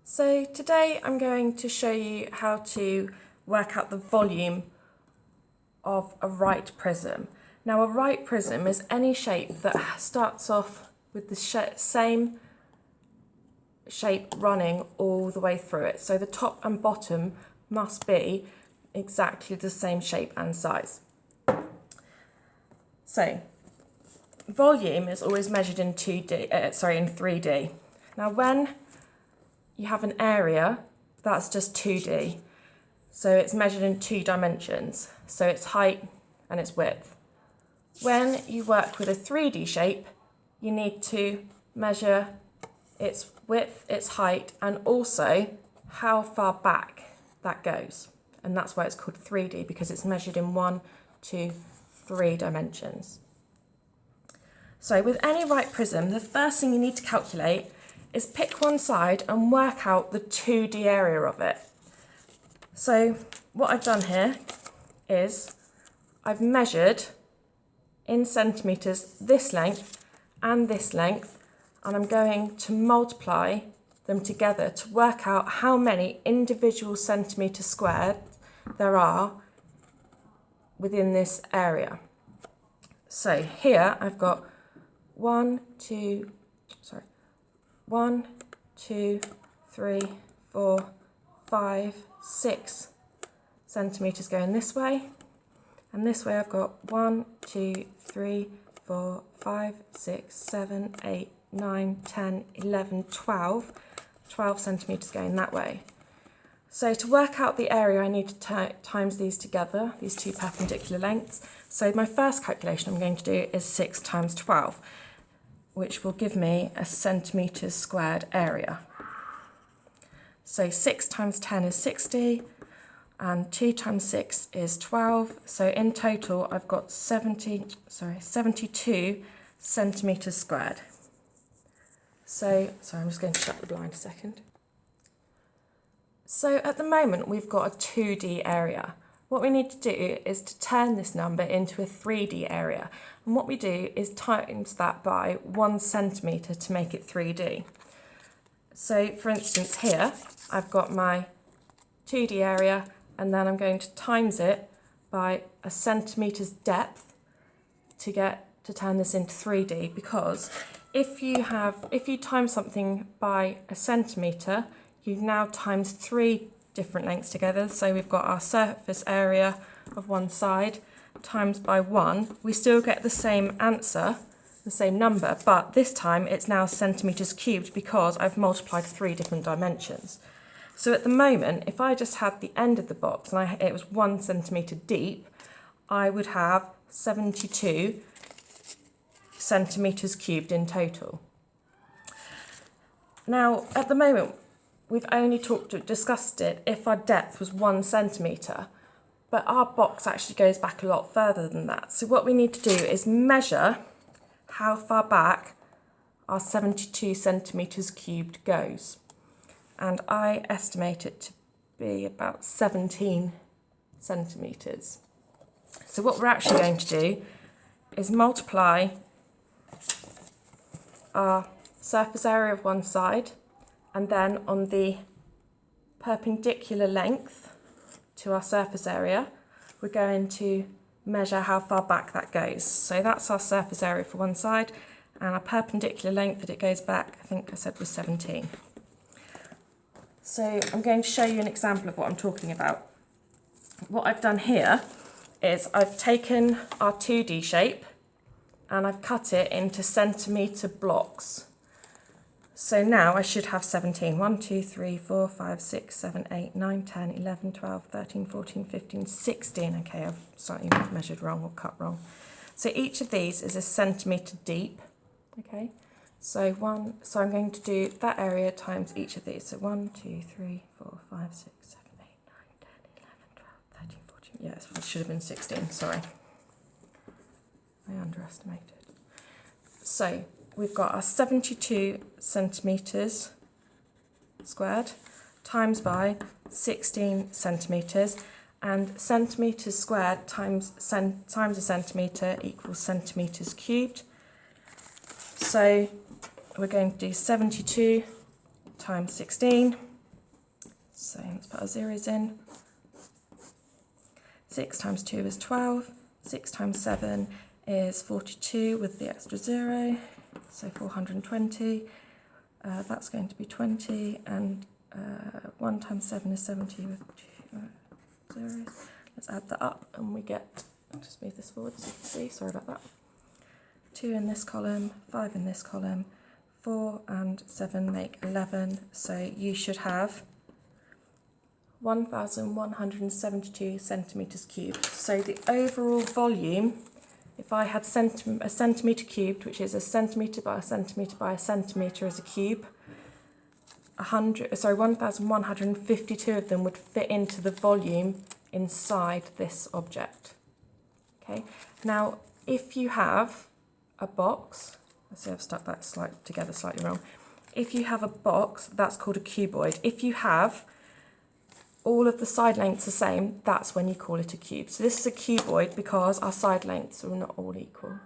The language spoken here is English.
So today I'm going to show you how to work out the volume of a right prism. Now a right prism is any shape that starts off with the same shape running all the way through it. So the top and bottom must be exactly the same shape and size. So volume is always measured in 3D. Now when you have an area, that's just 2D. So it's measured in 2 dimensions. So it's height and its width. When you work with a 3D shape, you need to measure its width, its height, and also how far back that goes. And that's why it's called 3D, because it's measured in 1, 2, 3 dimensions. So with any right prism, the first thing you need to calculate is pick one side and work out the 2D area of it. So what I've done here is I've measured in centimetres this length, and I'm going to multiply them together to work out how many individual centimetres squared there are within this area. So here I've got 1, 2, 3, 4, 5, 6 centimetres going this way, and this way I've got 1, 2, 3, 4, 5, 6, 7, 8, 9, 10, 11, 12 centimetres going that way. So to work out the area I need to times these together, these two perpendicular lengths. So my first calculation I'm going to do is 6 times 12. Which will give me a centimetres squared area. So 6 times 10 is 60, and 2 times 6 is 12. So in total, I've got 72 centimetres squared. So, I'm just going to shut the blind a second. So at the moment, we've got a 2D area. What we need to do is to turn this number into a 3D area. And what we do is times that by 1 centimetre to make it 3D. So for instance here, I've got my 2D area, and then I'm going to times it by a centimetre's depth to turn this into 3D, because if you times something by a centimetre, you've now times 3 different lengths together. So we've got our surface area of one side times by 1. We still get the same answer, the same number, but this time it's now centimetres cubed because I've multiplied 3 different dimensions. So at the moment, if I just had the end of the box and it was 1 centimetre deep, I would have 72 centimetres cubed in total. Now, at the moment, we've only discussed it if our depth was 1 centimetre, but our box actually goes back a lot further than that. So what we need to do is measure how far back our 72 centimetres cubed goes. And I estimate it to be about 17 centimetres. So what we're actually going to do is multiply our surface area of one side, and then on the perpendicular length to our surface area, we're going to measure how far back that goes. So that's our surface area for one side, and our perpendicular length that it goes back, I think I said was 17. So I'm going to show you an example of what I'm talking about. What I've done here is I've taken our 2D shape and I've cut it into centimetre blocks. So now I should have 17. 1, 2, 3, 4, 5, 6, 7, 8, 9, 10, 11, 12, 13, 14, 15, 16. Okay, I've slightly measured wrong or cut wrong. So each of these is a centimetre deep. Okay, so I'm going to do that area times each of these. So 1, 2, 3, 4, 5, 6, 7, 8, 9, 10, 11, 12, 13, 14. Yes, it should have been 16, sorry. I underestimated. So we've got our 72 centimetres squared times by 16 centimetres, and centimetres squared times a centimetre equals centimetres cubed. So we're going to do 72 times 16, So let's put our zeros in. 6 times 2 is 12. 6 times 7 is 42 with the extra 0, so 420. That's going to be 20, and 1 times 7 is 70 with 2 zeros. Let's add that up and we get, I'll just move this forward so you can see, sorry about that. 2 in this column, 5 in this column, 4 and 7 make 11, so you should have 1,172 centimetres cubed. So the overall volume, if I had a centimetre cubed, which is a centimetre by a centimetre by a centimetre as a cube, 1,152 of them would fit into the volume inside this object. Okay. Now, if you have a box, let's see, I've stuck that together slightly wrong. If you have a box, that's called a cuboid. If you have all of the side lengths the same, that's when you call it a cube. So this is a cuboid because our side lengths are not all equal.